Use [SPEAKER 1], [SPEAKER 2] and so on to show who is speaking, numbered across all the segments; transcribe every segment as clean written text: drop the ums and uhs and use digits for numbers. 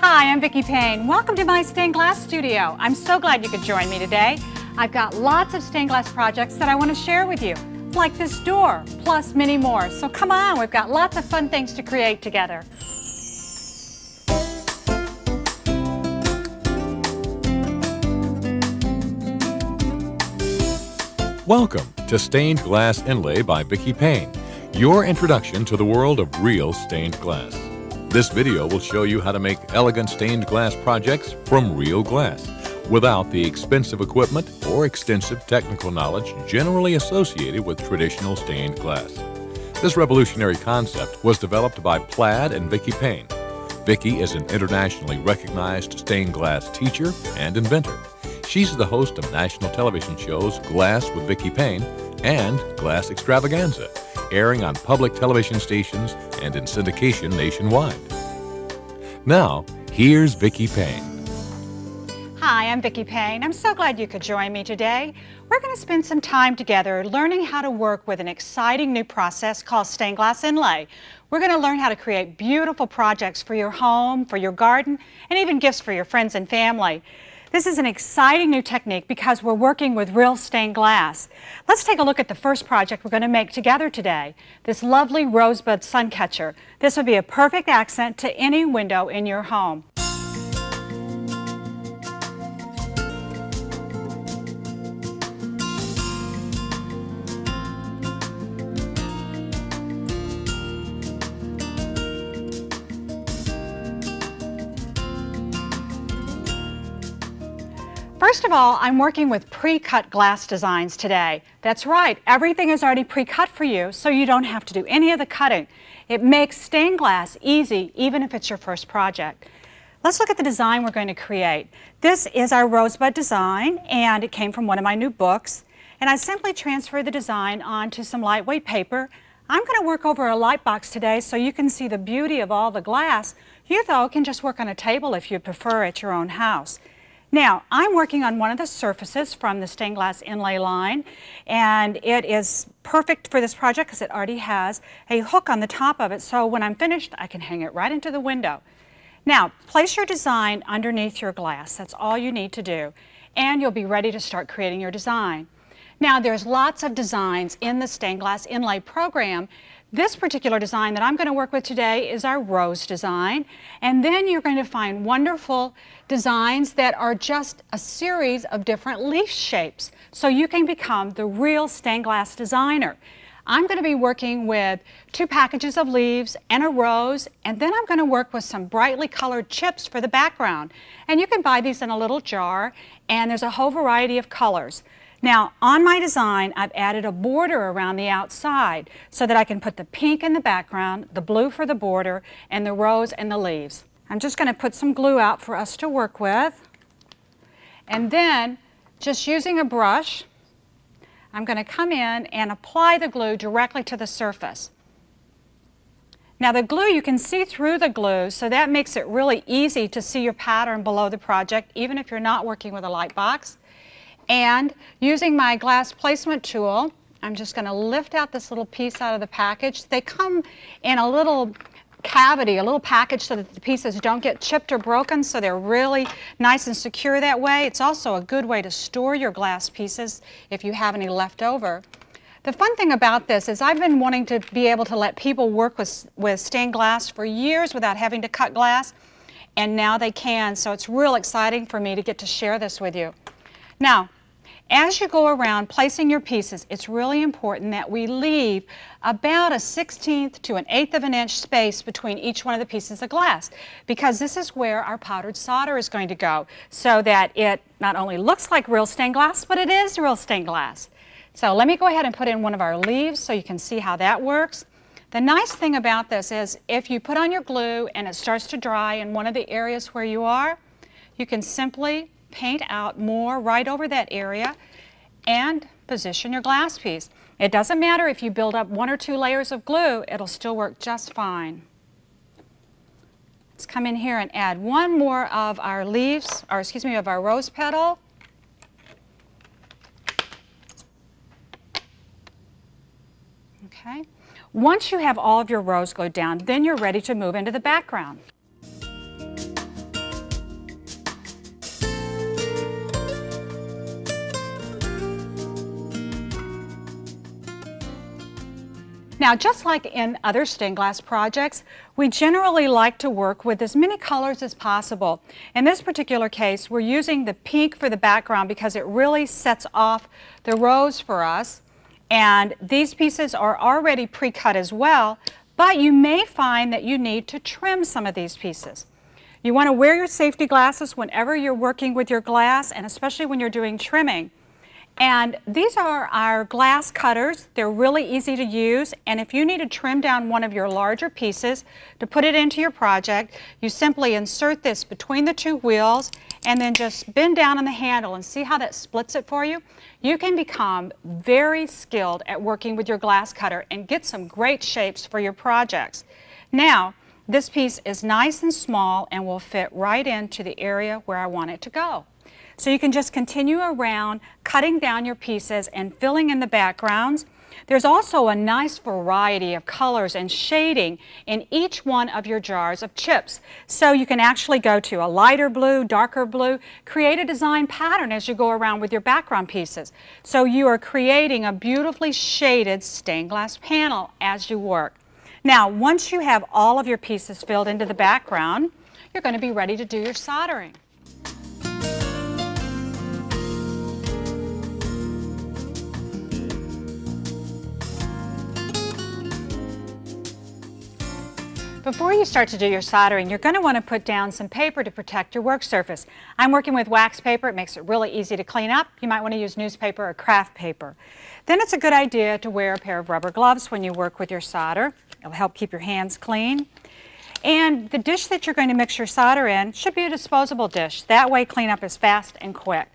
[SPEAKER 1] Hi, I'm Vicki Payne. Welcome to my stained glass studio. I'm so glad you could join me today. I've got lots of stained glass projects that I want to share with you, like this door, plus many more. So come on, we've got lots of fun things to create together.
[SPEAKER 2] Welcome to Stained Glass Inlay by Vicki Payne, your introduction to the world of real stained glass. This video will show you how to make elegant stained glass projects from real glass without the expensive equipment or extensive technical knowledge generally associated with traditional stained glass. This revolutionary concept was developed by Plaid and Vicki Payne. Vicki is an internationally recognized stained glass teacher and inventor. She's the host of national television shows Glass with Vicki Payne and Glass Extravaganza, airing on public television stations and in syndication nationwide. Now, here's Vicki Payne.
[SPEAKER 1] Hi, I'm Vicki Payne. I'm so glad you could join me today. We're going to spend some time together learning how to work with an exciting new process called stained glass inlay. We're going to learn how to create beautiful projects for your home, for your garden, and even gifts for your friends and family. This is an exciting new technique because we're working with real stained glass. Let's take a look at the first project we're going to make together today, this lovely rosebud sun catcher. This would be a perfect accent to any window in your home. First of all, I'm working with pre-cut glass designs today. That's right, everything is already pre-cut for you, so you don't have to do any of the cutting. It makes stained glass easy, even if it's your first project. Let's look at the design we're going to create. This is our rosebud design, and it came from one of my new books. And I simply transferred the design onto some lightweight paper. I'm going to work over a light box today so you can see the beauty of all the glass. You, though, can just work on a table if you prefer at your own house. Now, I'm working on one of the surfaces from the stained glass inlay line, and it is perfect for this project because it already has a hook on the top of it, so when I'm finished, I can hang it right into the window. Now, place your design underneath your glass. That's all you need to do, and you'll be ready to start creating your design. Now, there's lots of designs in the stained glass inlay program. This particular design that I'm going to work with today is our rose design, and then you're going to find wonderful designs that are just a series of different leaf shapes, so you can become the real stained glass designer. I'm going to be working with 2 packages of leaves and a rose, and then I'm going to work with some brightly colored chips for the background. And you can buy these in a little jar, and there's a whole variety of colors. Now, on my design, I've added a border around the outside so that I can put the pink in the background, the blue for the border, and the rose and the leaves. I'm just going to put some glue out for us to work with. And then, just using a brush, I'm going to come in and apply the glue directly to the surface. Now, the glue, you can see through the glue, so that makes it really easy to see your pattern below the project, even if you're not working with a light box. And using my glass placement tool, I'm just going to lift out this little piece out of the package. They come in a little cavity, a little package, so that the pieces don't get chipped or broken, so they're really nice and secure that way. It's also a good way to store your glass pieces if you have any left over. The fun thing about this is I've been wanting to be able to let people work with stained glass for years without having to cut glass, and now they can, so it's real exciting for me to get to share this with you. Now, as you go around placing your pieces, it's really important that we leave about a 1/16 to an 1/8 of an inch space between each one of the pieces of glass, because this is where our powdered solder is going to go, so that it not only looks like real stained glass, but it is real stained glass. So let me go ahead and put in one of our leaves so you can see how that works. The nice thing about this is if you put on your glue and it starts to dry in one of the areas where you are, you can simply paint out more right over that area and position your glass piece. It doesn't matter if you build up 1 or 2 layers of glue, it'll still work just fine. Let's come in here and add one more of our leaves, or excuse me, of our rose petal. Okay. Once you have all of your rose glued down, then you're ready to move into the background. Now, just like in other stained glass projects, we generally like to work with as many colors as possible. In this particular case, we're using the pink for the background because it really sets off the rose for us. And these pieces are already pre-cut as well, but you may find that you need to trim some of these pieces. You want to wear your safety glasses whenever you're working with your glass, and especially when you're doing trimming. And these are our glass cutters. They're really easy to use, and if you need to trim down one of your larger pieces to put it into your project, you simply insert this between the two wheels and then just bend down on the handle and see how that splits it for you. You can become very skilled at working with your glass cutter and get some great shapes for your projects. Now, this piece is nice and small and will fit right into the area where I want it to go. So you can just continue around cutting down your pieces and filling in the backgrounds. There's also a nice variety of colors and shading in each one of your jars of chips. So you can actually go to a lighter blue, darker blue, create a design pattern as you go around with your background pieces. So you are creating a beautifully shaded stained glass panel as you work. Now, once you have all of your pieces filled into the background, you're going to be ready to do your soldering. Before you start to do your soldering, you're going to want to put down some paper to protect your work surface. I'm working with wax paper. It makes it really easy to clean up. You might want to use newspaper or craft paper. Then it's a good idea to wear a pair of rubber gloves when you work with your solder. It'll help keep your hands clean. And the dish that you're going to mix your solder in should be a disposable dish. That way cleanup is fast and quick.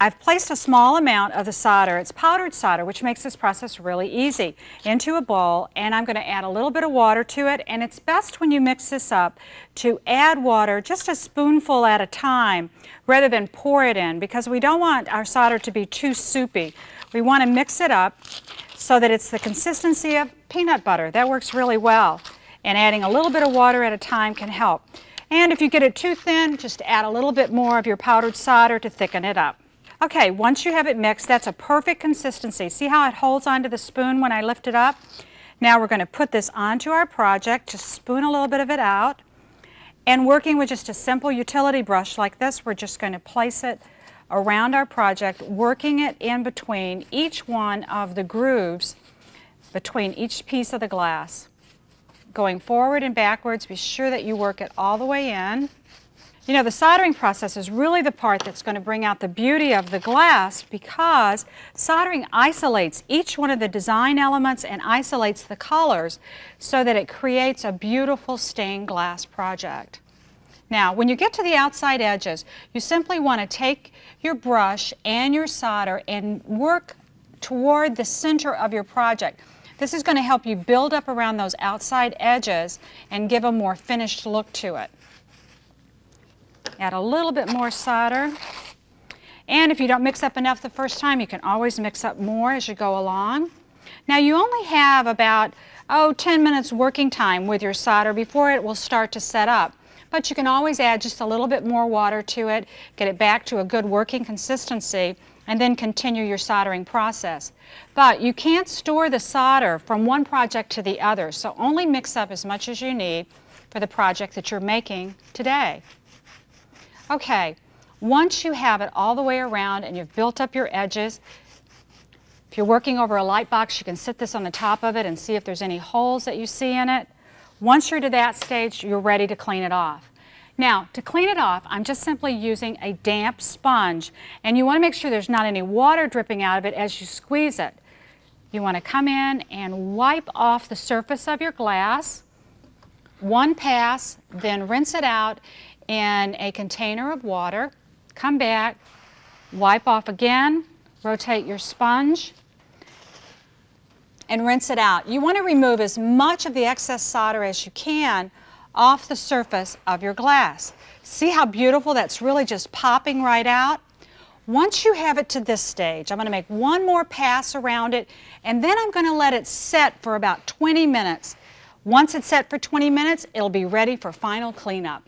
[SPEAKER 1] I've placed a small amount of the solder, it's powdered solder, which makes this process really easy, into a bowl, and I'm going to add a little bit of water to it. And it's best when you mix this up to add water just a spoonful at a time rather than pour it in, because we don't want our solder to be too soupy. We want to mix it up so that it's the consistency of peanut butter. That works really well, and adding a little bit of water at a time can help. And if you get it too thin, just add a little bit more of your powdered solder to thicken it up. Okay, once you have it mixed, that's a perfect consistency. See how it holds onto the spoon when I lift it up? Now we're going to put this onto our project, just spoon a little bit of it out. And working with just a simple utility brush like this, we're just going to place it around our project, working it in between each one of the grooves between each piece of the glass. Going forward and backwards, be sure that you work it all the way in. You know, the soldering process is really the part that's going to bring out the beauty of the glass, because soldering isolates each one of the design elements and isolates the colors so that it creates a beautiful stained glass project. Now, when you get to the outside edges, you simply want to take your brush and your solder and work toward the center of your project. This is going to help you build up around those outside edges and give a more finished look to it. Add a little bit more solder, and if you don't mix up enough the first time, you can always mix up more as you go along. Now you only have about 10 minutes working time with your solder before it will start to set up, but you can always add just a little bit more water to it, get it back to a good working consistency, and then continue your soldering process. But you can't store the solder from one project to the other, so only mix up as much as you need for the project that you're making today. Okay, once you have it all the way around and you've built up your edges, if you're working over a light box, you can sit this on the top of it and see if there's any holes that you see in it. Once you're to that stage, you're ready to clean it off. Now, to clean it off, I'm just simply using a damp sponge, and you want to make sure there's not any water dripping out of it as you squeeze it. You want to come in and wipe off the surface of your glass, one pass, then rinse it out in a container of water. Come back, wipe off again, rotate your sponge, and rinse it out. You want to remove as much of the excess solder as you can off the surface of your glass. See how beautiful that's really just popping right out? Once you have it to this stage, I'm going to make one more pass around it, and then I'm going to let it set for about 20 minutes. Once it's set for 20 minutes, it'll be ready for final cleanup.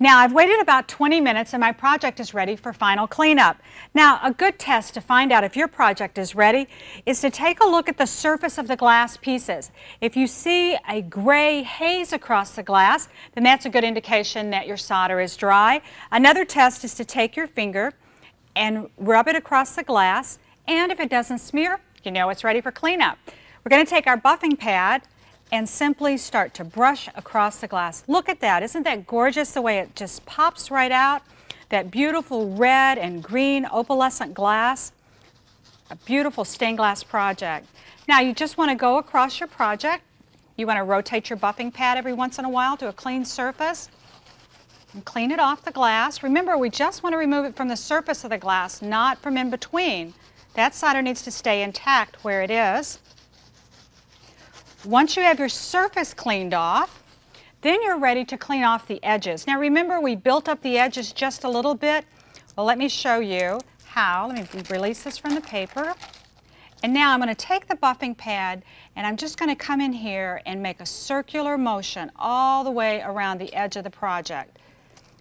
[SPEAKER 1] Now I've waited about 20 minutes and my project is ready for final cleanup. Now a good test to find out if your project is ready is to take a look at the surface of the glass pieces. If you see a gray haze across the glass, then that's a good indication that your solder is dry. Another test is to take your finger and rub it across the glass, and if it doesn't smear, you know it's ready for cleanup. We're going to take our buffing pad and simply start to brush across the glass. Look at that. Isn't that gorgeous the way it just pops right out? That beautiful red and green opalescent glass. A beautiful stained glass project. Now you just want to go across your project. You want to rotate your buffing pad every once in a while to a clean surface and clean it off the glass. Remember, we just want to remove it from the surface of the glass, not from in between. That solder needs to stay intact where it is. Once you have your surface cleaned off, then you're ready to clean off the edges. Now remember, we built up the edges just a little bit. Well, let me show you how. Let me release this from the paper. And now I'm going to take the buffing pad and I'm just going to come in here and make a circular motion all the way around the edge of the project.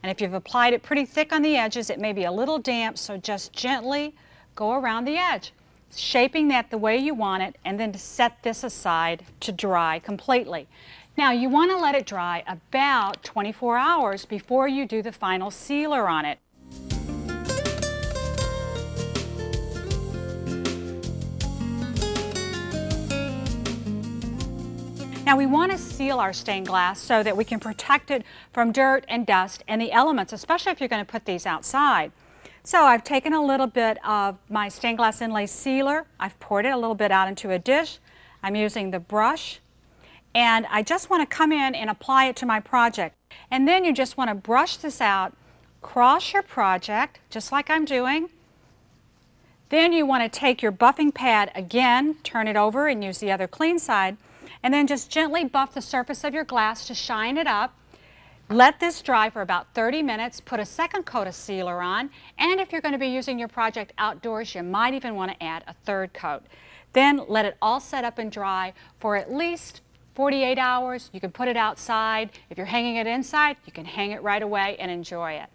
[SPEAKER 1] And if you've applied it pretty thick on the edges, it may be a little damp, so just gently go around the edge, shaping that the way you want it, and then to set this aside to dry completely. Now you want to let it dry about 24 hours before you do the final sealer on it. Now we want to seal our stained glass so that we can protect it from dirt and dust and the elements, especially if you're going to put these outside. So I've taken a little bit of my stained glass inlay sealer, I've poured it a little bit out into a dish, I'm using the brush, and I just want to come in and apply it to my project. And then you just want to brush this out, cross your project, just like I'm doing. Then you want to take your buffing pad again, turn it over and use the other clean side, and then just gently buff the surface of your glass to shine it up. Let this dry for about 30 minutes, put a second coat of sealer on, and if you're going to be using your project outdoors, you might even want to add a third coat. Then let it all set up and dry for at least 48 hours. You can put it outside. If you're hanging it inside, you can hang it right away and enjoy it.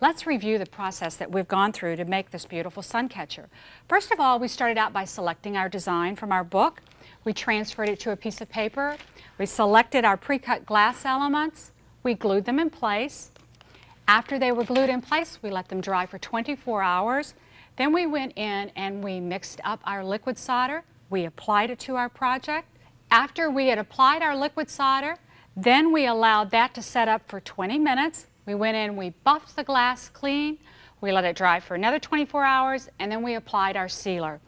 [SPEAKER 1] Let's review the process that we've gone through to make this beautiful sun catcher. First of all, we started out by selecting our design from our book. We transferred it to a piece of paper. We selected our pre-cut glass elements. We glued them in place. After they were glued in place, we let them dry for 24 hours. Then we went in and we mixed up our liquid solder. We applied it to our project. After we had applied our liquid solder, then we allowed that to set up for 20 minutes. We went in, we buffed the glass clean. We let it dry for another 24 hours, and then we applied our sealer.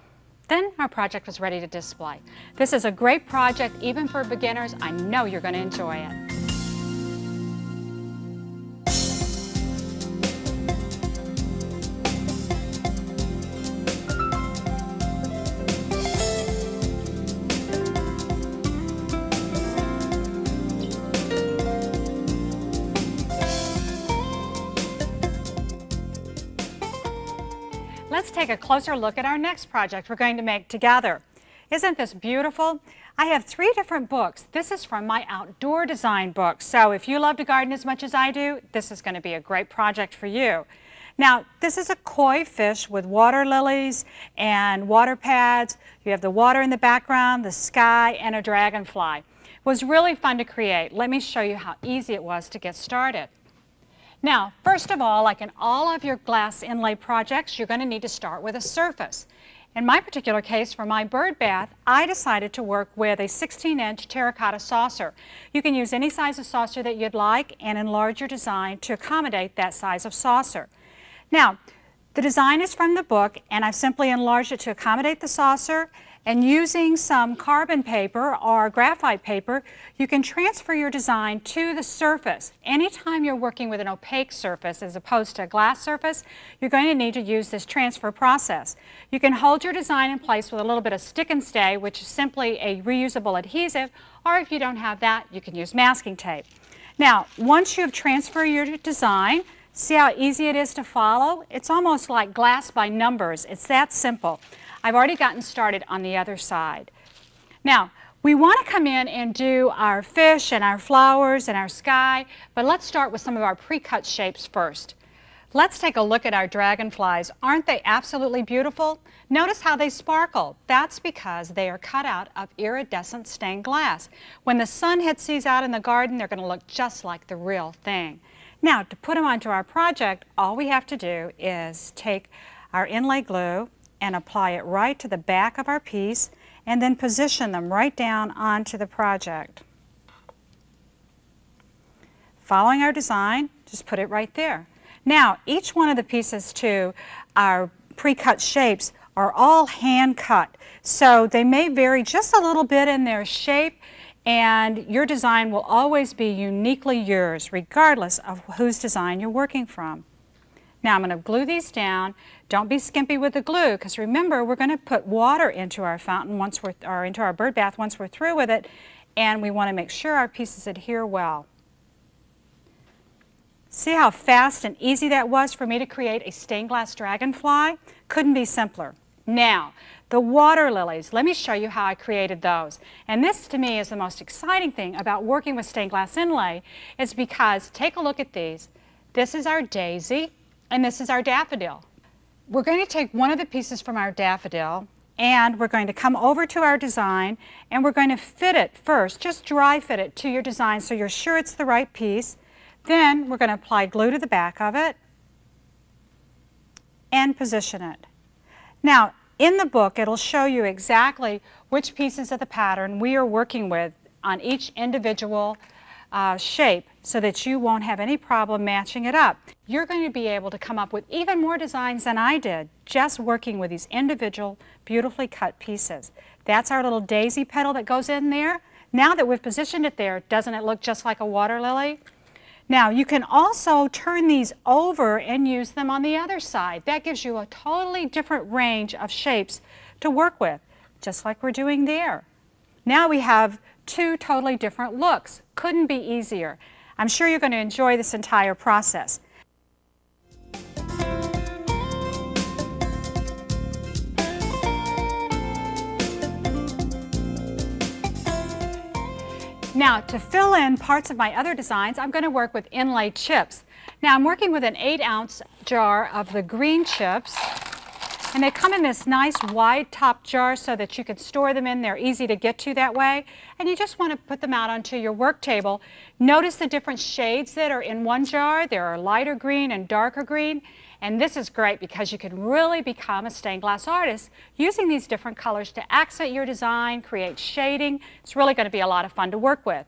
[SPEAKER 1] Then our project was ready to display. This is a great project, even for beginners. I know you're going to enjoy it. Let's take a closer look at our next project we're going to make together. Isn't this beautiful? I have 3 different books. This is from my outdoor design book, so if you love to garden as much as I do, this is going to be a great project for you. Now, this is a koi fish with water lilies and water pads. You have the water in the background, the sky, and a dragonfly. It was really fun to create. Let me show you how easy it was to get started. Now, first of all, like in all of your glass inlay projects, you're going to need to start with a surface. In my particular case, for my bird bath, I decided to work with a 16-inch terracotta saucer. You can use any size of saucer that you'd like and enlarge your design to accommodate that size of saucer. Now, the design is from the book, and I've simply enlarged it to accommodate the saucer. And using some carbon paper or graphite paper, you can transfer your design to the surface. Anytime you're working with an opaque surface as opposed to a glass surface, you're going to need to use this transfer process. You can hold your design in place with a little bit of stick and stay, which is simply a reusable adhesive, or if you don't have that, you can use masking tape. Now, once you've transferred your design, see how easy it is to follow? It's almost like glass by numbers. It's that simple. I've already gotten started on the other side. Now, We want to come in and do our fish and our flowers and our sky, but let's start with some of our pre-cut shapes first. Let's take a look at our dragonflies. Aren't they absolutely beautiful? Notice how they sparkle. That's because they are cut out of iridescent stained glass. When the sun hits these out in the garden, they're going to look just like the real thing. Now, to put them onto our project, all we have to do is take our inlay glue and apply it right to the back of our piece and then position them right down onto the project. Following our design, just put it right there. Now, each one of the pieces to our pre-cut shapes are all hand cut, so they may vary just a little bit in their shape, and your design will always be uniquely yours, regardless of whose design you're working from. Now I'm going to glue these down. Don't be skimpy with the glue, because remember, we're going to put water into our fountain or into our bird bath once we're through with it, and we want to make sure our pieces adhere well. See how fast and easy that was for me to create a stained glass dragonfly? Couldn't be simpler. Now, the water lilies, let me show you how I created those. And this to me is the most exciting thing about working with stained glass inlay, is because, take a look at these. This is our daisy and this is our daffodil. We're going to take one of the pieces from our daffodil and we're going to come over to our design and we're going to fit it first, just dry fit it to your design so you're sure it's the right piece. Then we're going to apply glue to the back of it and position it. Now, in the book, it'll show you exactly which pieces of the pattern we are working with on each individual shape so that you won't have any problem matching it up. You're going to be able to come up with even more designs than I did just working with these individual beautifully cut pieces. That's our little daisy petal that goes in there. Now that we've positioned it there, doesn't it look just like a water lily? Now you can also turn these over and use them on the other side. That gives you a totally different range of shapes to work with, just like we're doing there. Now we have two totally different looks. Couldn't be easier. I'm sure you're going to enjoy this entire process. Now, to fill in parts of my other designs, I'm going to work with inlay chips. Now, I'm working with an 8-ounce jar of the green chips, and they come in this nice wide top jar so that you can store them in. They're easy to get to that way, and you just want to put them out onto your work table. Notice the different shades that are in one jar. There are lighter green and darker green, and this is great because you can really become a stained glass artist using these different colors to accent your design, create shading. It's really going to be a lot of fun to work with.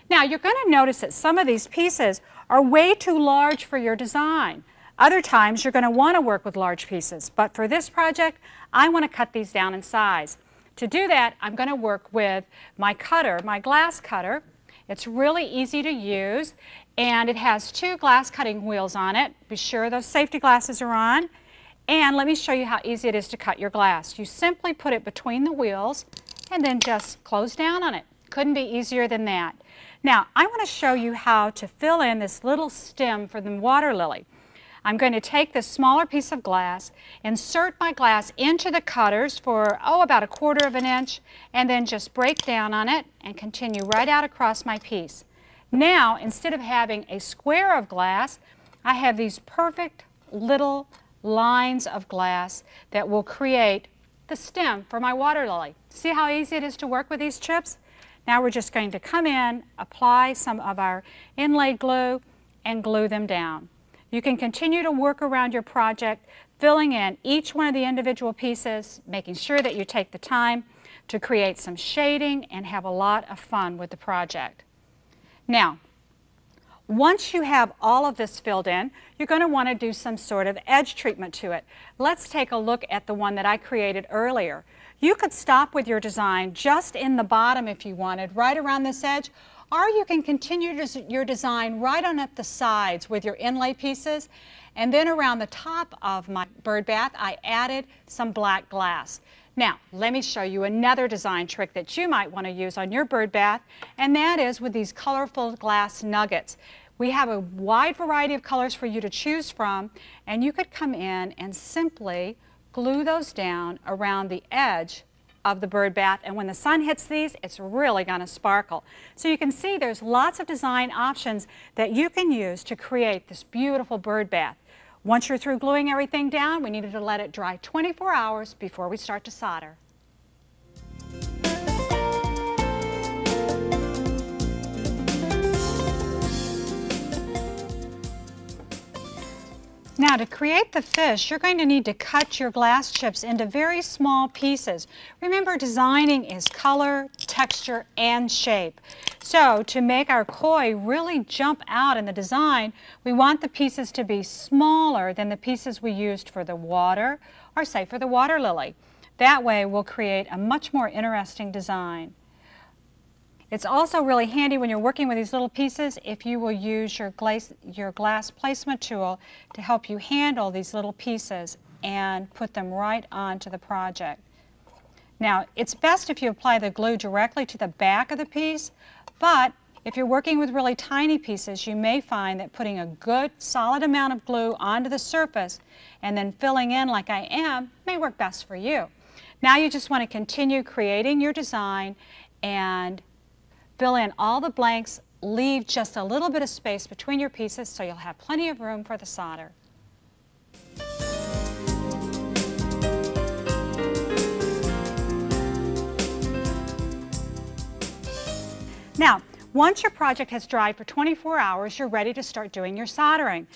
[SPEAKER 1] Now, you're going to notice that some of these pieces are way too large for your design. Other times, you're going to want to work with large pieces, but for this project, I want to cut these down in size. To do that, I'm going to work with my cutter, my glass cutter. It's really easy to use, and it has 2 glass cutting wheels on it. Be sure those safety glasses are on. And let me show you how easy it is to cut your glass. You simply put it between the wheels and then just close down on it. Couldn't be easier than that. Now, I want to show you how to fill in this little stem for the water lily. I'm going to take this smaller piece of glass, insert my glass into the cutters for, about 1/4 inch, and then just break down on it and continue right out across my piece. Now, instead of having a square of glass, I have these perfect little lines of glass that will create the stem for my water lily. See how easy it is to work with these chips? Now we're just going to come in, apply some of our inlay glue, and glue them down. You can continue to work around your project, filling in each one of the individual pieces, making sure that you take the time to create some shading and have a lot of fun with the project. Now, once you have all of this filled in, you're going to want to do some sort of edge treatment to it. Let's take a look at the one that I created earlier. You could stop with your design just in the bottom if you wanted, right around this edge, or you can continue your design right on up the sides with your inlay pieces. And then around the top of my bird bath, I added some black glass. Now, let me show you another design trick that you might want to use on your bird bath, and that is with these colorful glass nuggets. We have a wide variety of colors for you to choose from, and you could come in and simply glue those down around the edge of the bird bath, and when the sun hits these, it's really going to sparkle. So you can see there's lots of design options that you can use to create this beautiful bird bath. Once you're through gluing everything down, we needed to let it dry 24 hours before we start to solder. Now, to create the fish, you're going to need to cut your glass chips into very small pieces. Remember, designing is color, texture, and shape. So, to make our koi really jump out in the design, we want the pieces to be smaller than the pieces we used for the water, or say for the water lily. That way, we'll create a much more interesting design. It's also really handy when you're working with these little pieces if you will use your glass placement tool to help you handle these little pieces and put them right onto the project. Now, it's best if you apply the glue directly to the back of the piece, but if you're working with really tiny pieces, you may find that putting a good solid amount of glue onto the surface and then filling in like I am may work best for you. Now you just want to continue creating your design and fill in all the blanks, leave just a little bit of space between your pieces so you'll have plenty of room for the solder. Now, once your project has dried for 24 hours, you're ready to start doing your soldering.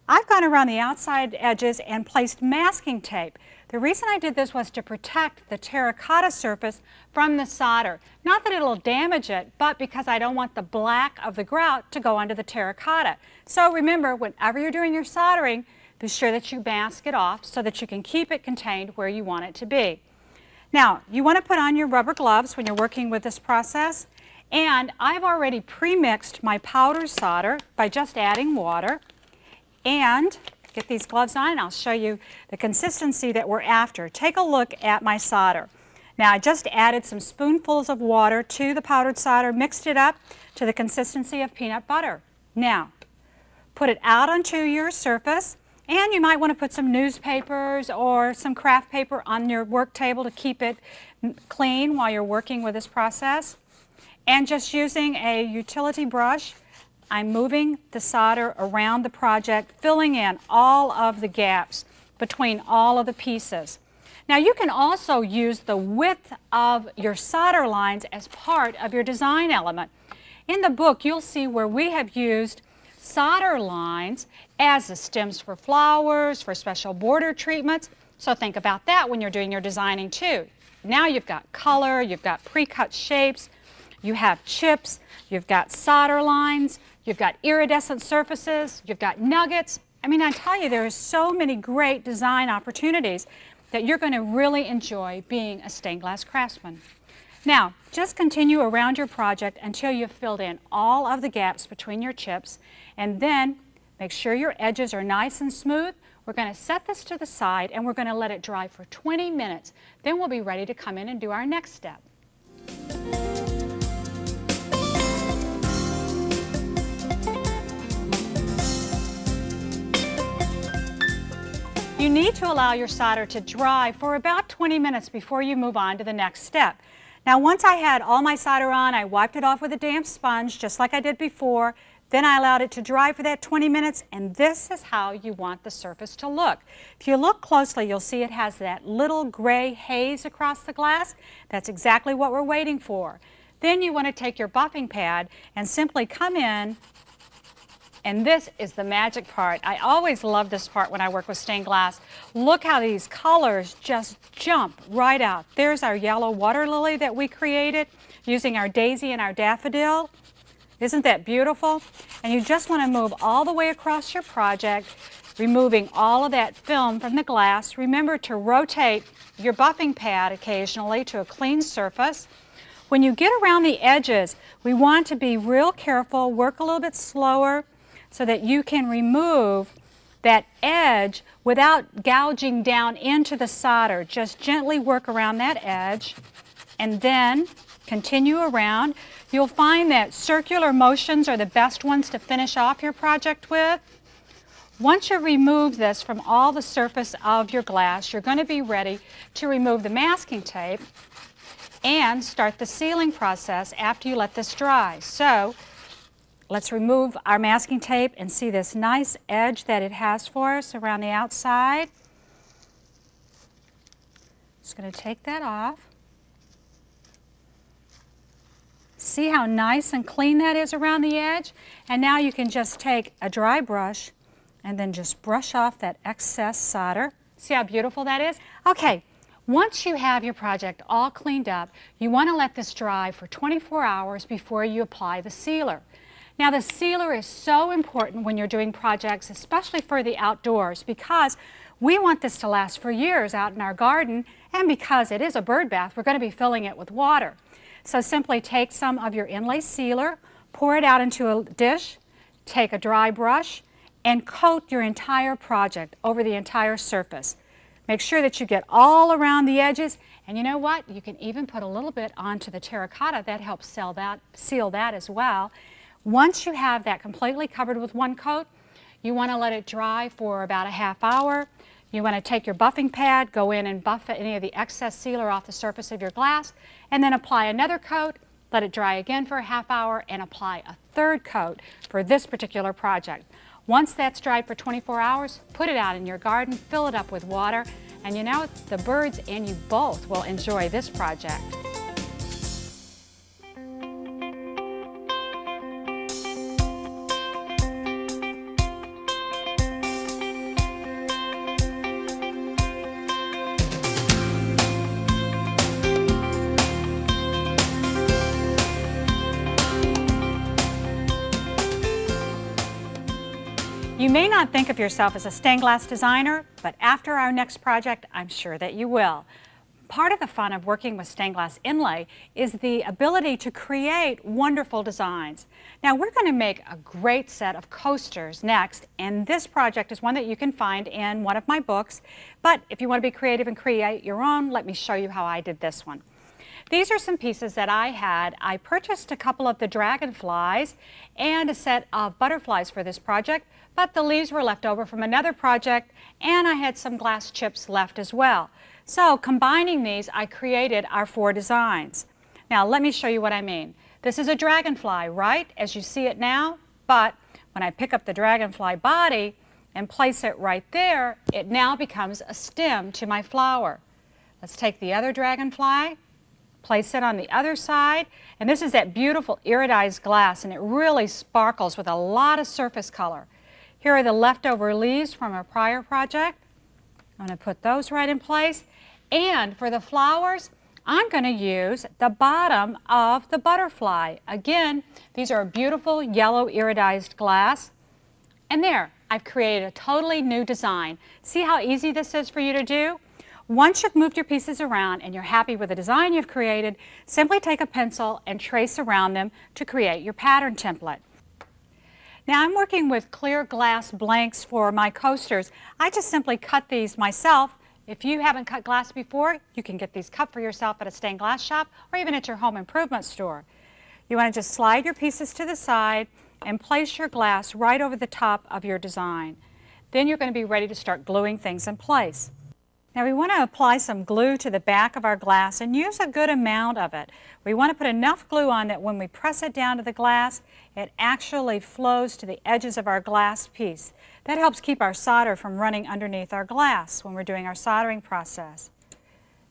[SPEAKER 1] I've gone around the outside edges and placed masking tape. The reason I did this was to protect the terracotta surface from the solder. Not that it'll damage it, but because I don't want the black of the grout to go onto the terracotta. So remember, whenever you're doing your soldering, be sure that you mask it off so that you can keep it contained where you want it to be. Now, you want to put on your rubber gloves when you're working with this process. And I've already pre-mixed my powder solder by just adding water. And get these gloves on and I'll show you the consistency that we're after. Take a look at my solder. Now, I just added some spoonfuls of water to the powdered solder, mixed it up to the consistency of peanut butter. Now, put it out onto your surface, and you might want to put some newspapers or some craft paper on your work table to keep it clean while you're working with this process. And just using a utility brush, I'm moving the solder around the project, filling in all of the gaps between all of the pieces. Now, you can also use the width of your solder lines as part of your design element. In the book, you'll see where we have used solder lines as the stems for flowers, for special border treatments. So think about that when you're doing your designing too. Now you've got color, you've got pre-cut shapes, you have chips, you've got solder lines, you've got iridescent surfaces, you've got nuggets. I mean, I tell you, there are so many great design opportunities that you're going to really enjoy being a stained glass craftsman. Now, just continue around your project until you've filled in all of the gaps between your chips, and then make sure your edges are nice and smooth. We're going to set this to the side and we're going to let it dry for 20 minutes. Then we'll be ready to come in and do our next step. You need to allow your solder to dry for about 20 minutes before you move on to the next step. Now, once I had all my solder on, I wiped it off with a damp sponge just like I did before. Then I allowed it to dry for that 20 minutes, and this is how you want the surface to look. If you look closely, you'll see it has that little gray haze across the glass. That's exactly what we're waiting for. Then you want to take your buffing pad and simply come in. And this is the magic part. I always love this part when I work with stained glass. Look how these colors just jump right out. There's our yellow water lily that we created using our daisy and our daffodil. Isn't that beautiful? And you just want to move all the way across your project, removing all of that film from the glass. Remember to rotate your buffing pad occasionally to a clean surface. When you get around the edges, we want to be real careful, work a little bit slower, so that you can remove that edge without gouging down into the solder. Just gently work around that edge and then continue around. You'll find that circular motions are the best ones to finish off your project with. Once you remove this from all the surface of your glass, you're going to be ready to remove the masking tape. and start the sealing process after you let this dry. So let's remove our masking tape and see this nice edge that it has for us around the outside. Just going to take that off. See how nice and clean that is around the edge? And now you can just take a dry brush and then just brush off that excess solder. See how beautiful that is? Okay, once you have your project all cleaned up, you want to let this dry for 24 hours before you apply the sealer. Now the sealer is so important when you're doing projects, especially for the outdoors, because we want this to last for years out in our garden, and because it is a bird bath, we're going to be filling it with water. So simply take some of your inlay sealer, pour it out into a dish, take a dry brush, and coat your entire project over the entire surface. Make sure that you get all around the edges, and you know what? You can even put a little bit onto the terracotta. That helps seal that as well. Once you have that completely covered with one coat, you want to let it dry for about a half hour. You want to take your buffing pad, go in and buff any of the excess sealer off the surface of your glass, and then apply another coat, let it dry again for a half hour, and apply a third coat for this particular project. Once that's dried for 24 hours, put it out in your garden, fill it up with water, and you know, the birds and you both will enjoy this project. You may not think of yourself as a stained glass designer, but after our next project, I'm sure that you will. Part of the fun of working with stained glass inlay is the ability to create wonderful designs. Now we're going to make a great set of coasters next, and this project is one that you can find in one of my books. But if you want to be creative and create your own, let me show you how I did this one. These are some pieces that I had. I purchased a couple of the dragonflies and a set of butterflies for this project, but the leaves were left over from another project, and I had some glass chips left as well. So combining these, I created our 4 designs. Now let me show you what I mean. This is a dragonfly, right, as you see it now, but when I pick up the dragonfly body and place it right there, it now becomes a stem to my flower. Let's take the other dragonfly, place it on the other side, and this is that beautiful iridized glass, and it really sparkles with a lot of surface color. Here are the leftover leaves from a prior project. I'm going to put those right in place. And for the flowers, I'm going to use the bottom of the butterfly. Again, these are a beautiful yellow iridized glass. And there, I've created a totally new design. See how easy this is for you to do? Once you've moved your pieces around and you're happy with the design you've created, simply take a pencil and trace around them to create your pattern template. Now I'm working with clear glass blanks for my coasters. I just simply cut these myself. If you haven't cut glass before, you can get these cut for yourself at a stained glass shop or even at your home improvement store. You want to just slide your pieces to the side and place your glass right over the top of your design. Then you're going to be ready to start gluing things in place. Now we want to apply some glue to the back of our glass and use a good amount of it. We want to put enough glue on that when we press it down to the glass, it actually flows to the edges of our glass piece. That helps keep our solder from running underneath our glass when we're doing our soldering process.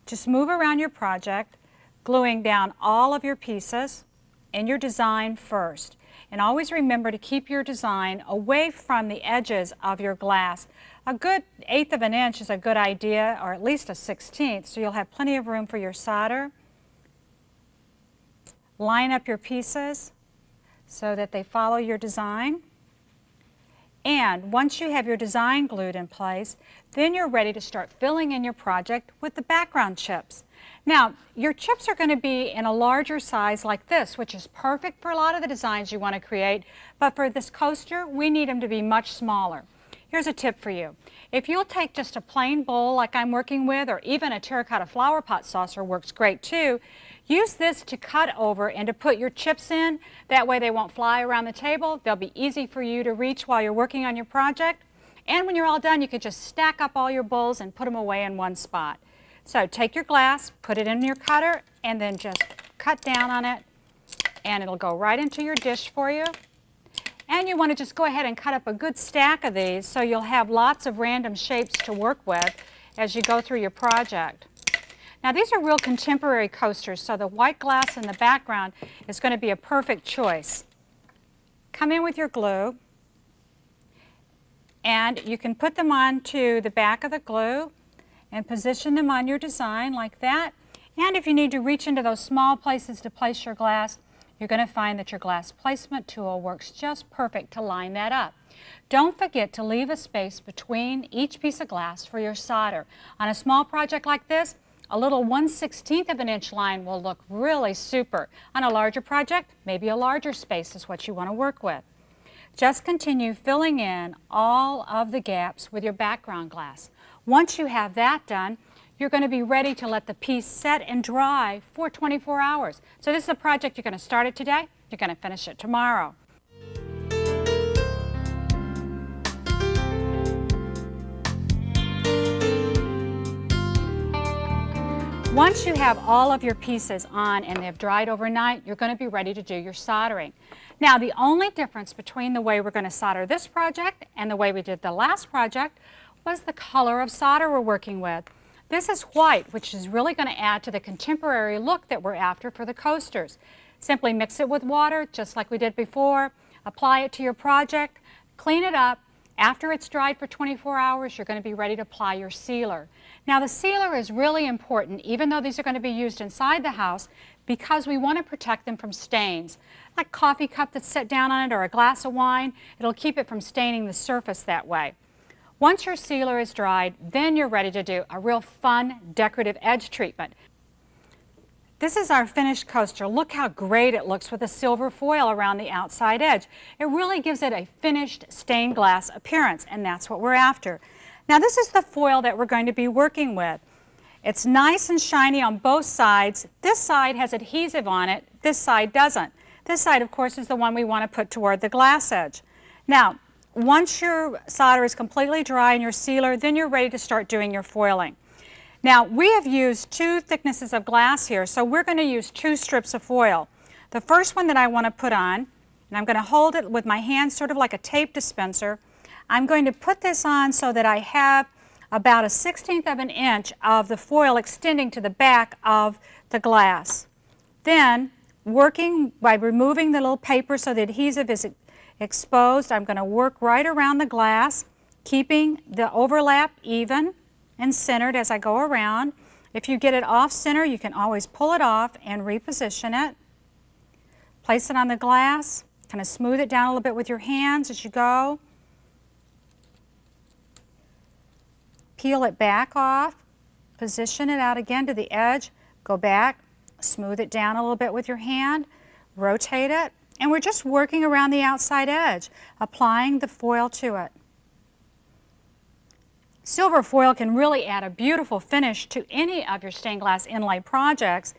[SPEAKER 1] Just move around your project, gluing down all of your pieces in your design first. And always remember to keep your design away from the edges of your glass. A good 1/8 of an inch is a good idea, or at least a 1/16, so you'll have plenty of room for your solder. Line up your pieces so that they follow your design. And once you have your design glued in place, then you're ready to start filling in your project with the background chips. Now, your chips are going to be in a larger size like this, which is perfect for a lot of the designs you want to create, but for this coaster, we need them to be much smaller. Here's a tip for you. If you'll take just a plain bowl like I'm working with, or even a terracotta flower pot saucer works great too, use this to cut over and to put your chips in. That way they won't fly around the table. They'll be easy for you to reach while you're working on your project. And when you're all done, you can just stack up all your bowls and put them away in one spot. So take your glass, put it in your cutter, and then just cut down on it, and it'll go right into your dish for you. And you want to just go ahead and cut up a good stack of these so you'll have lots of random shapes to work with as you go through your project. Now these are real contemporary coasters, so the white glass in the background is going to be a perfect choice. Come in with your glue, and you can put them onto the back of the glue and position them on your design like that. And if you need to reach into those small places to place your glass, you're going to find that your glass placement tool works just perfect to line that up. Don't forget to leave a space between each piece of glass for your solder. On a small project like this, a little 1/16 of an inch line will look really super. On a larger project, maybe a larger space is what you want to work with. Just continue filling in all of the gaps with your background glass. Once you have that done, you're going to be ready to let the piece set and dry for 24 hours. So this is a project you're going to start it today, you're going to finish it tomorrow. Once you have all of your pieces on and they've dried overnight, you're going to be ready to do your soldering. Now, the only difference between the way we're going to solder this project and the way we did the last project was the color of solder we're working with. This is white, which is really going to add to the contemporary look that we're after for the coasters. Simply mix it with water, just like we did before, apply it to your project, clean it up. After it's dried for 24 hours, you're going to be ready to apply your sealer. Now the sealer is really important, even though these are going to be used inside the house, because we want to protect them from stains. Like a coffee cup that's set down on it or a glass of wine, it'll keep it from staining the surface that way. Once your sealer is dried, then you're ready to do a real fun decorative edge treatment. This is our finished coaster. Look how great it looks with a silver foil around the outside edge. It really gives it a finished stained glass appearance, and that's what we're after. Now this is the foil that we're going to be working with. It's nice and shiny on both sides. This side has adhesive on it, this side doesn't. This side, of course, is the one we want to put toward the glass edge. Now, once your solder is completely dry in your sealer, then you're ready to start doing your foiling. Now, we have used 2 thicknesses of glass here, so we're going to use 2 strips of foil. The first one that I want to put on, and I'm going to hold it with my hand sort of like a tape dispenser, I'm going to put this on so that I have about a 1/16 of an inch of the foil extending to the back of the glass. Then, working by removing the little paper so the adhesive is exposed, I'm going to work right around the glass, keeping the overlap even and centered as I go around. If you get it off center, you can always pull it off and reposition it. Place it on the glass, kind of smooth it down a little bit with your hands as you go. Peel it back off, position it out again to the edge, go back, smooth it down a little bit with your hand, rotate it, and we're just working around the outside edge, applying the foil to it. Silver foil can really add a beautiful finish to any of your stained glass inlay projects.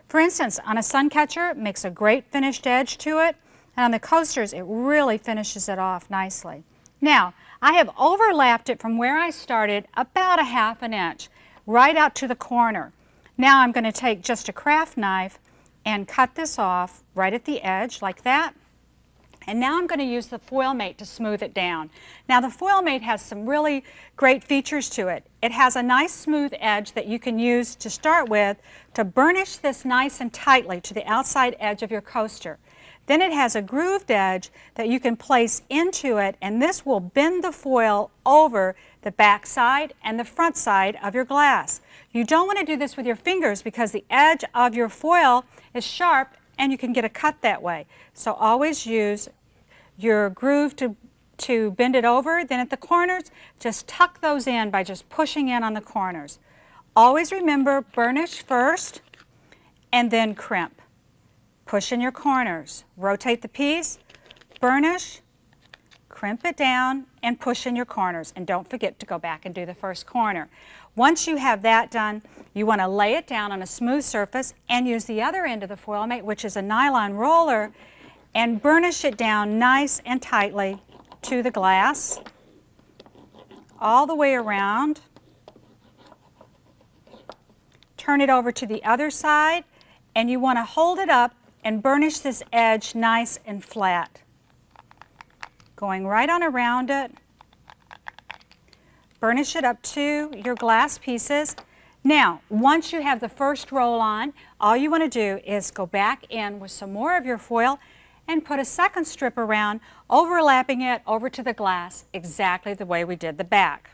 [SPEAKER 1] For instance, on a sun catcher, it makes a great finished edge to it, and on the coasters, it really finishes it off nicely. Now, I have overlapped it from where I started about a 1/2 inch, right out to the corner. Now I'm going to take just a craft knife and cut this off right at the edge like that. And now I'm going to use the foil mate to smooth it down. Now the foil mate has some really great features to it. It has a nice smooth edge that you can use to start with to burnish this nice and tightly to the outside edge of your coaster. Then it has a grooved edge that you can place into it, and this will bend the foil over the back side and the front side of your glass. You don't want to do this with your fingers because the edge of your foil is sharp and you can get a cut that way. So always use your groove to bend it over. Then at the corners, just tuck those in by just pushing in on the corners. Always remember, burnish first and then crimp. Push in your corners, rotate the piece, burnish, crimp it down, and push in your corners. And don't forget to go back and do the first corner. Once you have that done, you want to lay it down on a smooth surface and use the other end of the foil mate, which is a nylon roller, and burnish it down nice and tightly to the glass, all the way around. turn it over to the other side, and you want to hold it up and burnish this edge nice and flat. Going right on around it. Burnish it up to your glass pieces. Now, once you have the first roll on, all you want to do is go back in with some more of your foil and put a second strip around, overlapping it over to the glass exactly the way we did the back.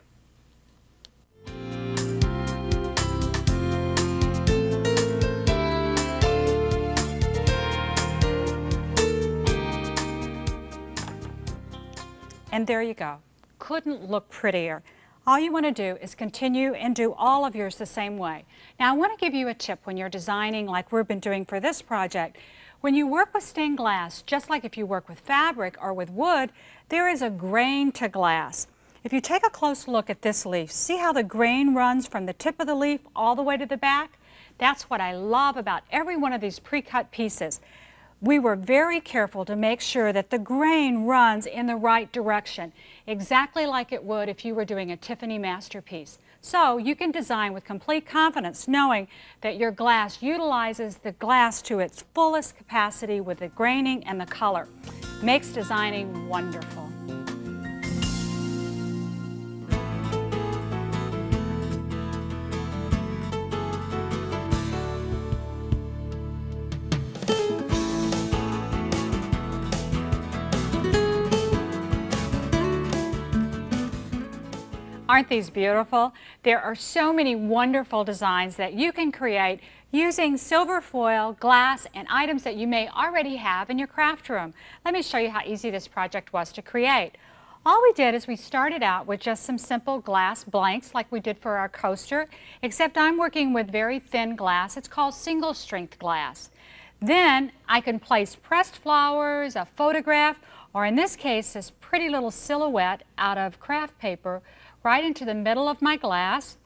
[SPEAKER 1] And there you go. Couldn't look prettier. All you want to do is continue and do all of yours the same way. Now I want to give you a tip when you're designing like we've been doing for this project. When you work with stained glass, just like if you work with fabric or with wood, there is a grain to glass. If you take a close look at this leaf, see how the grain runs from the tip of the leaf all the way to the back? That's what I love about every one of these pre-cut pieces. We were very careful to make sure that the grain runs in the right direction, exactly like it would if you were doing a Tiffany masterpiece. So you can design with complete confidence knowing that your glass utilizes the glass to its fullest capacity with the graining and the color. Makes designing wonderful. Aren't these beautiful? There are so many wonderful designs that you can create using silver foil, glass, and items that you may already have in your craft room. Let me show you how easy this project was to create. All we did is we started out with just some simple glass blanks like we did for our coaster, except I'm working with very thin glass. It's called single strength glass. Then I can place pressed flowers, a photograph, or in this case, this pretty little silhouette out of craft paper right into the middle of my glass,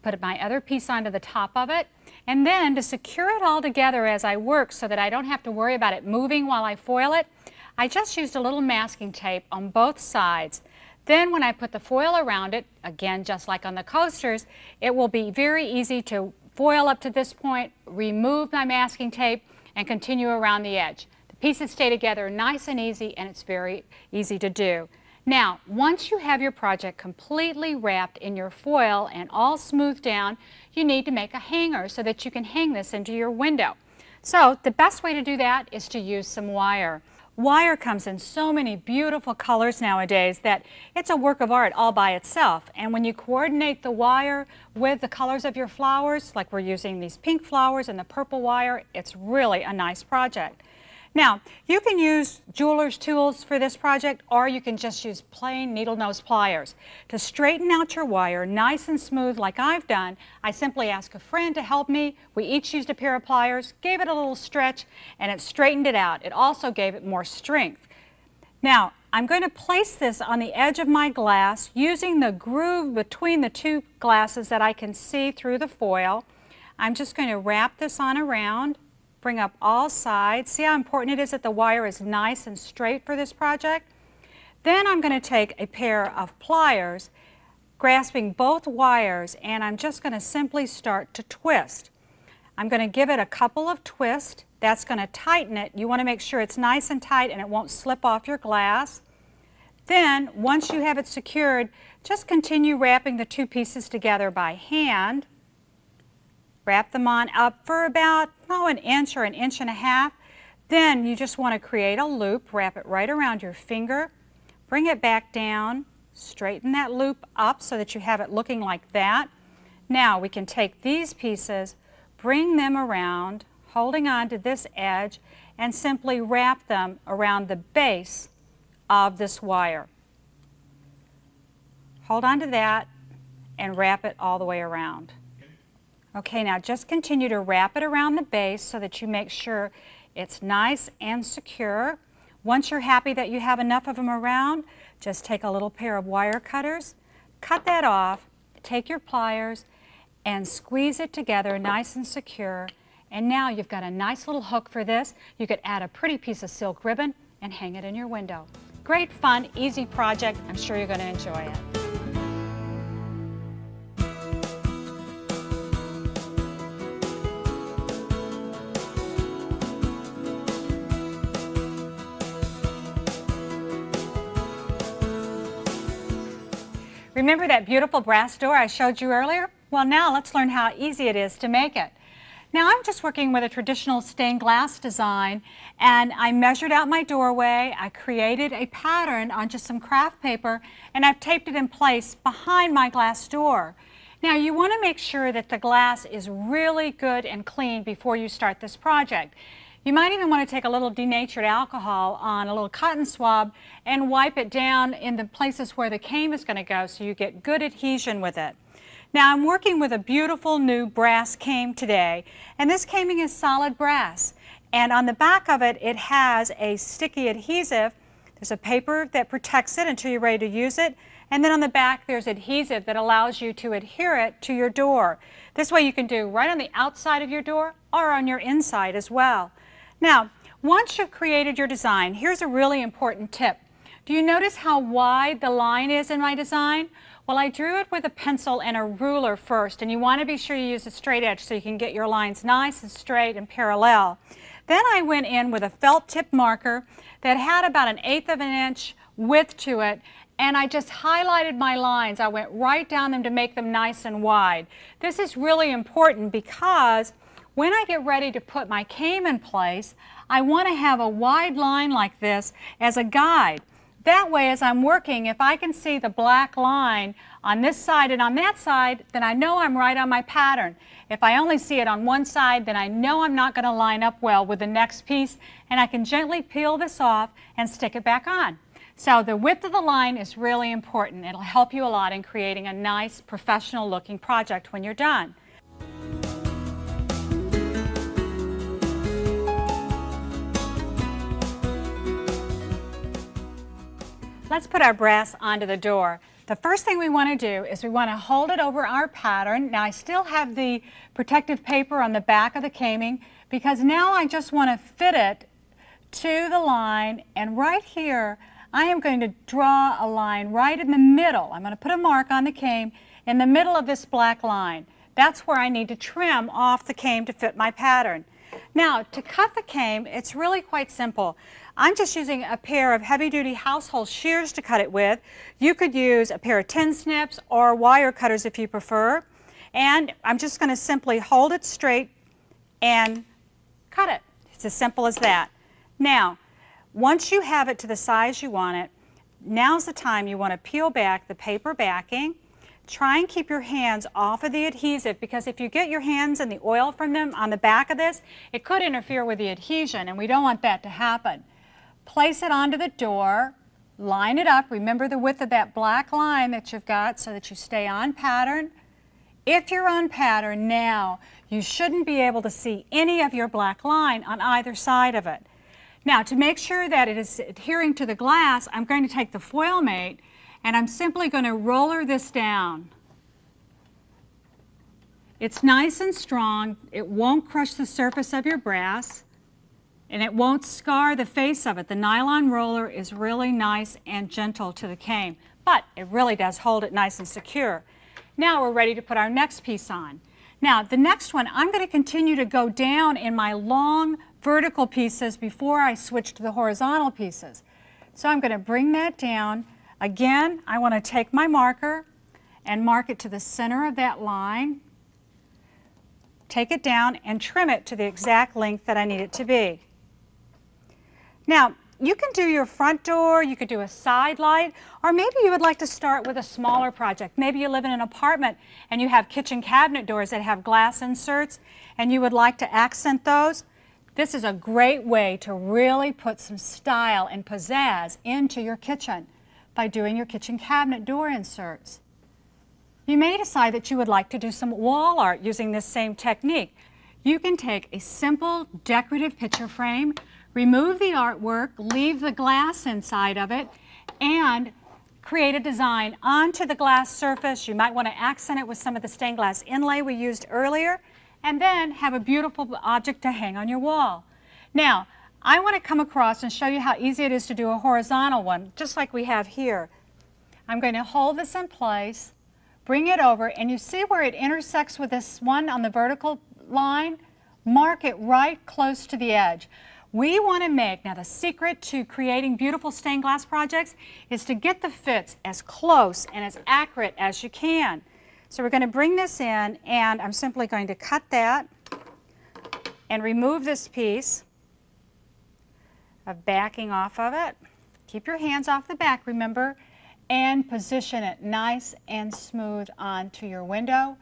[SPEAKER 1] put my other piece onto the top of it, and then to secure it all together as I work so that I don't have to worry about it moving while I foil it, I just used a little masking tape on both sides. Then when I put the foil around it, again just like on the coasters, it will be very easy to foil up to this point, remove my masking tape, and continue around the edge. The pieces stay together nice and easy, and it's very easy to do. Now, once you have your project completely wrapped in your foil and all smoothed down, you need to make a hanger so that you can hang this into your window. So the best way to do that is to use some wire. Wire comes in so many beautiful colors nowadays that it's a work of art all by itself. And when you coordinate the wire with the colors of your flowers, like we're using these pink flowers and the purple wire, it's really a nice project. Now, you can use jeweler's tools for this project, or you can just use plain needle nose pliers. To straighten out your wire nice and smooth like I've done, I simply asked a friend to help me. We each used a pair of pliers, gave it a little stretch, and it straightened it out. It also gave it more strength. Now, I'm going to place this on the edge of my glass using the groove between the two glasses that I can see through the foil. I'm just going to wrap this on around. Bring up all sides. See how important it is that the wire is nice and straight for this project? Then I'm going to take a pair of pliers, grasping both wires, and I'm just going to simply start to twist. I'm going to give it a couple of twists. That's going to tighten it. You want to make sure it's nice and tight and it won't slip off your glass. Then, once you have it secured, just continue wrapping the two pieces together by hand. Wrap them on up for about, an inch or an inch and a half. Then you just want to create a loop, wrap it right around your finger, bring it back down, straighten that loop up so that you have it looking like that. Now we can take these pieces, bring them around, holding on to this edge, and simply wrap them around the base of this wire. Hold on to that and wrap it all the way around. Okay, now just continue to wrap it around the base so that you make sure it's nice and secure. Once you're happy that you have enough of them around, just take a little pair of wire cutters, cut that off, take your pliers, and squeeze it together nice and secure. And now you've got a nice little hook for this. You could add a pretty piece of silk ribbon and hang it in your window. Great fun, easy project. I'm sure you're going to enjoy it. Remember that beautiful brass door I showed you earlier? Well, now let's learn how easy it is to make it. Now I'm just working with a traditional stained glass design, and I measured out my doorway, I created a pattern on just some craft paper, and I've taped it in place behind my glass door. Now you want to make sure that the glass is really good and clean before you start this project. You might even want to take a little denatured alcohol on a little cotton swab and wipe it down in the places where the cane is going to go so you get good adhesion with it. Now I'm working with a beautiful new brass cane today, and this caning is solid brass, and on the back of it, it has a sticky adhesive. There's a paper that protects it until you're ready to use it, and then on the back there's adhesive that allows you to adhere it to your door. This way you can do right on the outside of your door or on your inside as well. Now, once you've created your design, here's a really important tip. Do you notice how wide the line is in my design? Well, I drew it with a pencil and a ruler first, and you want to be sure you use a straight edge so you can get your lines nice and straight and parallel. Then I went in with a felt tip marker that had about 1/8 of an inch width to it, and I just highlighted my lines. I went right down them to make them nice and wide. This is really important because when I get ready to put my cane in place, I want to have a wide line like this as a guide. That way, as I'm working, if I can see the black line on this side and on that side, then I know I'm right on my pattern. If I only see it on one side, then I know I'm not going to line up well with the next piece, and I can gently peel this off and stick it back on. So the width of the line is really important. It'll help you a lot in creating a nice, professional looking project when you're done. Let's put our brass onto the door. The first thing we want to do is we want to hold it over our pattern. Now I still have the protective paper on the back of the caning because now I just want to fit it to the line, and right here I am going to draw a line right in the middle. I'm going to put a mark on the cane in the middle of this black line. That's where I need to trim off the cane to fit my pattern. Now to cut the cane, it's really quite simple. I'm just using a pair of heavy-duty household shears to cut it with. You could use a pair of tin snips or wire cutters if you prefer. And I'm just going to simply hold it straight and cut it. It's as simple as that. Now, once you have it to the size you want it, now's the time you want to peel back the paper backing. Try and keep your hands off of the adhesive, because if you get your hands in the oil from them on the back of this, it could interfere with the adhesion, and we don't want that to happen. Place it onto the door, line it up. Remember the width of that black line that you've got so that you stay on pattern. If you're on pattern now, you shouldn't be able to see any of your black line on either side of it. Now, to make sure that it is adhering to the glass, I'm going to take the foil mate and I'm simply going to roller this down. It's nice and strong. It won't crush the surface of your brass, and it won't scar the face of it. The nylon roller is really nice and gentle to the cane, but it really does hold it nice and secure. Now we're ready to put our next piece on. Now the next one, I'm going to continue to go down in my long vertical pieces before I switch to the horizontal pieces. So I'm going to bring that down. Again, I want to take my marker and mark it to the center of that line. Take it down and trim it to the exact length that I need it to be. Now, you can do your front door, you could do a side light, or maybe you would like to start with a smaller project. Maybe you live in an apartment and you have kitchen cabinet doors that have glass inserts and you would like to accent those. This is a great way to really put some style and pizzazz into your kitchen by doing your kitchen cabinet door inserts. You may decide that you would like to do some wall art using this same technique. You can take a simple decorative picture frame, remove the artwork, leave the glass inside of it, and create a design onto the glass surface. You might want to accent it with some of the stained glass inlay we used earlier, and then have a beautiful object to hang on your wall. Now, I want to come across and show you how easy it is to do a horizontal one, just like we have here. I'm going to hold this in place, bring it over, and you see where it intersects with this one on the vertical line? Mark it right close to the edge. We want to make, now the secret to creating beautiful stained glass projects is to get the fits as close and as accurate as you can. So we're going to bring this in, and I'm simply going to cut that and remove this piece of backing off of it. Keep your hands off the back, remember, and position it nice and smooth onto your window.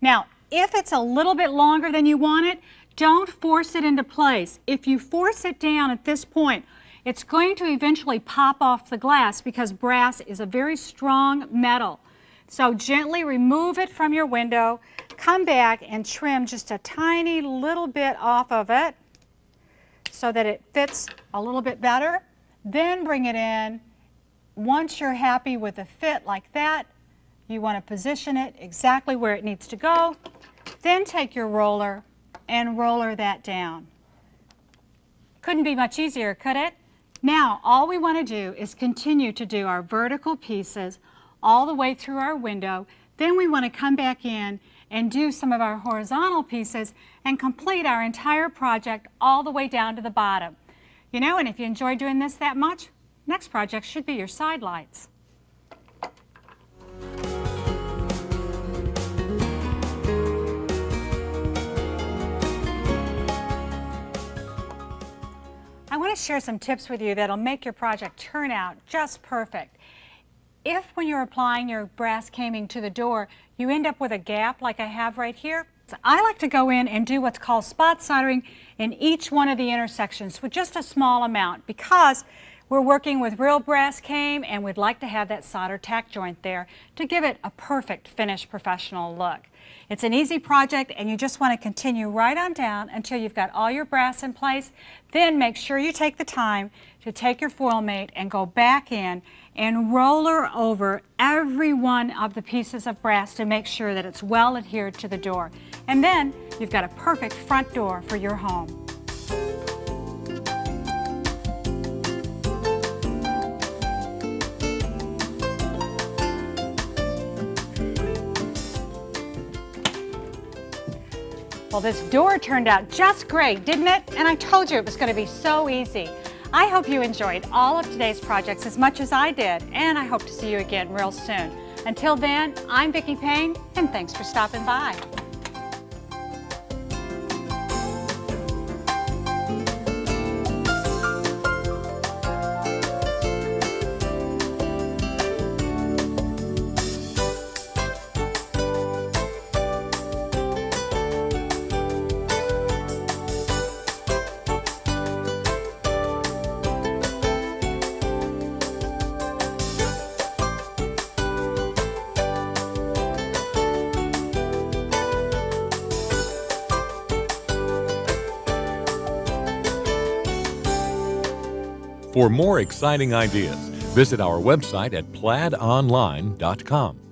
[SPEAKER 1] Now, if it's a little bit longer than you want it, don't force it into place. If you force it down at this point, it's going to eventually pop off the glass because brass is a very strong metal. So gently remove it from your window, come back and trim just a tiny little bit off of it so that it fits a little bit better. Then bring it in. Once you're happy with the fit like that, you want to position it exactly where it needs to go. Then take your roller and roller that down. Couldn't be much easier, could it? Now, all we want to do is continue to do our vertical pieces all the way through our window. Then we want to come back in and do some of our horizontal pieces and complete our entire project all the way down to the bottom. You know, and if you enjoy doing this that much, next project should be your side lights. I want to share some tips with you that'll make your project turn out just perfect. If when you're applying your brass caming to the door, you end up with a gap like I have right here, I like to go in and do what's called spot soldering in each one of the intersections with just a small amount because we're working with real brass came and we'd like to have that solder tack joint there to give it a perfect finished professional look. It's an easy project and you just want to continue right on down until you've got all your brass in place. Then make sure you take the time to take your foil mate and go back in and roller over every one of the pieces of brass to make sure that it's well adhered to the door. And then you've got a perfect front door for your home. Well, this door turned out just great, didn't it? And I told you it was going to be so easy. I hope you enjoyed all of today's projects as much as I did, and I hope to see you again real soon. Until then, I'm Vicki Payne, and thanks for stopping by.
[SPEAKER 2] For more exciting ideas, visit our website at plaidonline.com.